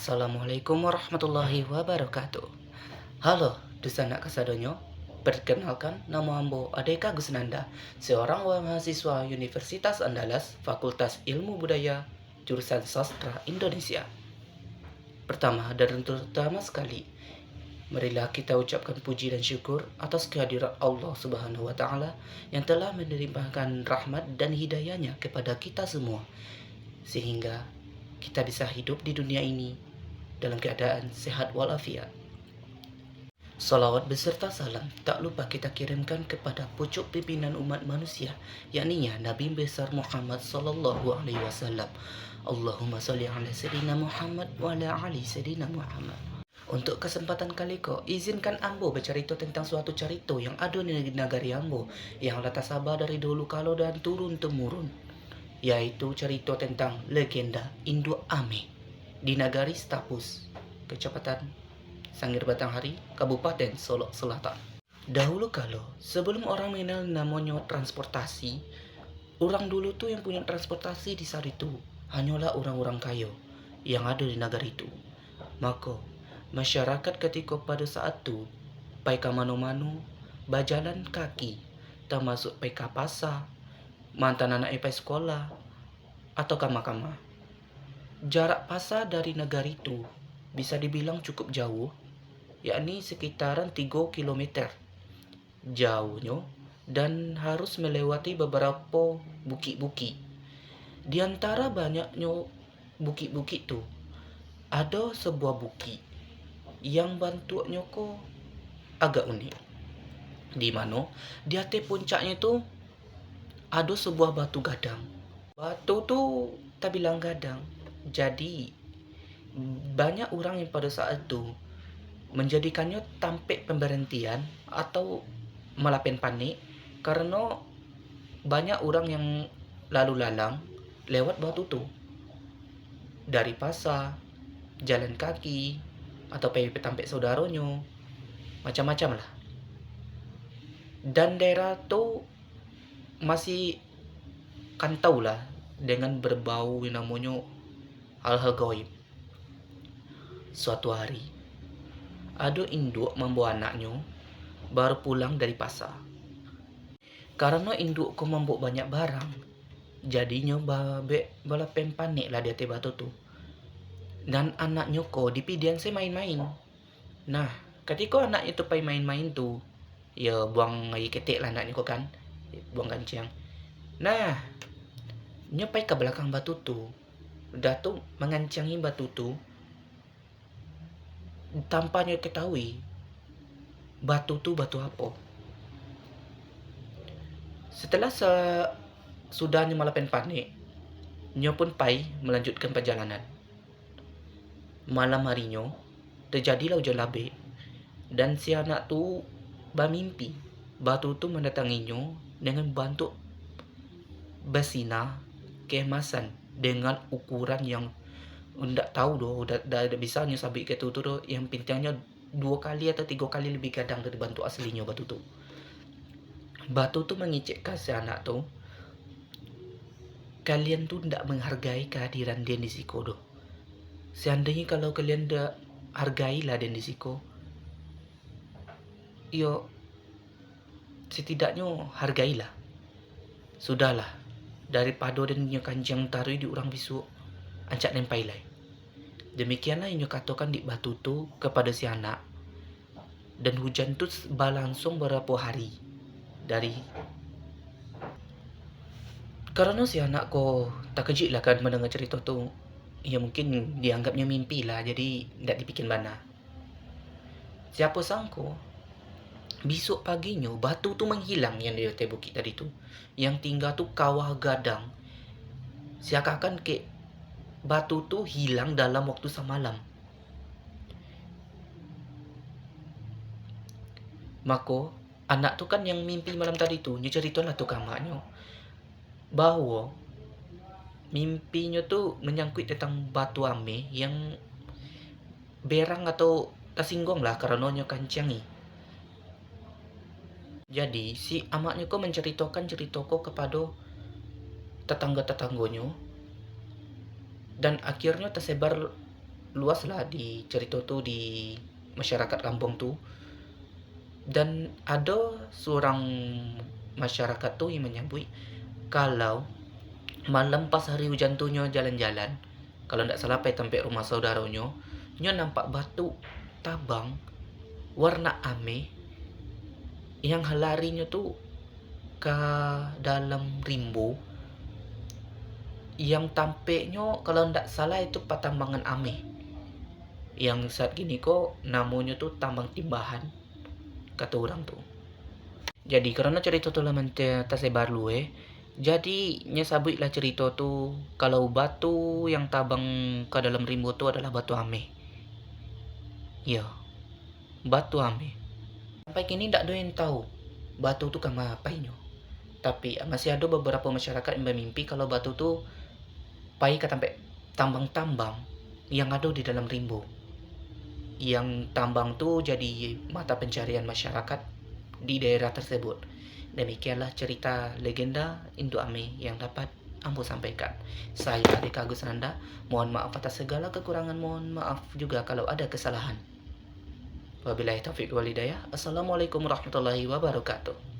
Assalamualaikum warahmatullahi wabarakatuh. Halo, Dusanak Kasadonyo. Perkenalkan, nama Ambo Adeka Gusnanda, seorang mahasiswa Universitas Andalas, Fakultas Ilmu Budaya, jurusan Sastra Indonesia. Pertama dan terutama sekali, marilah kita ucapkan puji dan syukur atas kehadiran Allah Subhanahu wa Ta'ala yang telah menelimpahkan rahmat dan hidayahnya kepada kita semua, sehingga kita bisa hidup di dunia ini dalam keadaan sehat walafiat. Salawat beserta salam tak lupa kita kirimkan kepada pucuk pimpinan umat manusia, yakni Nabi besar Muhammad sallallahu alaihi wasallam. Allahumma sholli ala sayyidina Muhammad wa ala ali sayyidina Muhammad. Untuk kesempatan kali ko, izinkan Ambo bercerita tentang suatu cerita yang ada di negari Ambo yang telah tersabar dari dulu kala dan turun temurun, yaitu cerita tentang legenda Induk Ame di Nagari Stapus, Kecamatan Sangir Batanghari, Kabupaten Solok Selatan. Dahulu kala, sebelum orang mengenal namanya transportasi, orang dulu tuh yang punya transportasi di saat itu hanyalah orang-orang kaya yang ada di negara itu. Maka, masyarakat ketika pada saat itu pai ke mano-mano, berjalan kaki, termasuk pai ke pasar, mantan anak pai sekolah, atau kama-kama. Jarak pasar dari negara itu bisa dibilang cukup jauh, yakni sekitaran 3 km jauhnya, dan harus melewati beberapa bukit-bukit. Di antara banyaknya bukit-bukit itu, ada sebuah bukit yang bentuknya kok agak unik, di mana di atas puncaknya itu ada sebuah batu gadang. Batu tuh tak bilang gadang, jadi banyak orang yang pada saat itu menjadikannya tampik pemberhentian atau malapen panik, karena banyak orang yang lalu lalang lewat batu tuh dari pasar, jalan kaki, atau pergi tampik saudaranya, macam-macam lah. Dan daerah tuh masih kantau lah dengan berbau yang namanya hal-hal gaib. Suatu hari, ada induk membawa anaknya baru pulang dari pasar. Karena induk ko membawa banyak barang, jadinya balapen panik lah di atas batu tu. Dan anaknya ko dipidian saya main-main. Nah, ketika anaknya tu pai main-main tu, ya buang air ketik lah anaknya ko kan, buang kancing. Nah, nyopai ke belakang batu tu, dah tu mengancangi batu tu, tanpa nyo ketahui batu tu batu apa. Setelah sudahnya malapen panik, nyo pun pai melanjutkan perjalanan. Malam harinya terjadilah hujan labik, dan si anak tu bermimpi batu tu mendatanginya dengan bentuk bersinar keemasan dengan ukuran yang ndak tahu doh, dah bisa nyo sabit ke tu doh, yang pintangnya 2 kali atau 3 kali lebih gadang dari bentuk aslinya batu tu. Batu tu mengicikkan si anak tu, kalian tu ndak menghargai kehadiran dia di siko doh. Seandainya kalau kalian ndak hargailah dia di siko, yo setidaknya hargailah. Sudahlah, daripada dan nyo kanjang taruh di orang bisu, ancak nempai lai. Demikianlah yang nyo katakan di batu tu kepada si anak. Dan hujan tu berlangsung beberapa hari dari, karena si anak ko tak kejut lah kan mendengar cerita tu. Ya mungkin dianggapnya mimpi lah, jadi ndak dipikir mana. Siapa sangka besok paginya batu tu menghilang yang di atas bukit tadi tu. Yang tinggal tu kawah gadang. Seakan-akan ke batu tu hilang dalam waktu semalam. Maka anak tu kan yang mimpi malam tadi tu, dia ceritalah tu kamarnya bahawa mimpinya tu menyangkut tentang batu ame yang berang atau tersinggung lah karena nya kancangi. Jadi si amaknya ko menceritakan cerita ko kepada tetangga-tetangganya, dan akhirnya tersebar luas lah di cerita tuh di masyarakat kampung tuh. Dan ada seorang masyarakat tuh yang menyambut kalau malam pas hari hujan tuh nyo jalan-jalan, kalau ndak salah pai tempat rumah saudaranya, nyo nampak batu tabang warna ame yang larinya tuh ke dalam rimbo, yang tampeknya kalau ndak salah itu patambangan ame, yang saat gini kok namanya tuh tambang timbahan kata orang tuh. Jadi karena cerita tuh laman tersebar luwe, jadi nyesabut lah cerita tuh kalau batu yang tabang ke dalam rimbo tuh adalah batu ame. Ya, batu ame. Sampai kini ndak ada yang tahu batu tuh kama apainya. Tapi masih ada beberapa masyarakat yang bermimpi kalau batu tuh pai ke sampai tambang-tambang yang ada di dalam rimbo. Yang tambang tuh jadi mata pencarian masyarakat di daerah tersebut. Demikianlah cerita legenda Indo Ame yang dapat Ambo sampaikan. Saya Adik Agus Nanda, mohon maaf atas segala kekurangan, mohon maaf juga kalau ada kesalahan. Wabillahi taufiq wal hidayah. Assalamualaikum warahmatullahi wabarakatuh.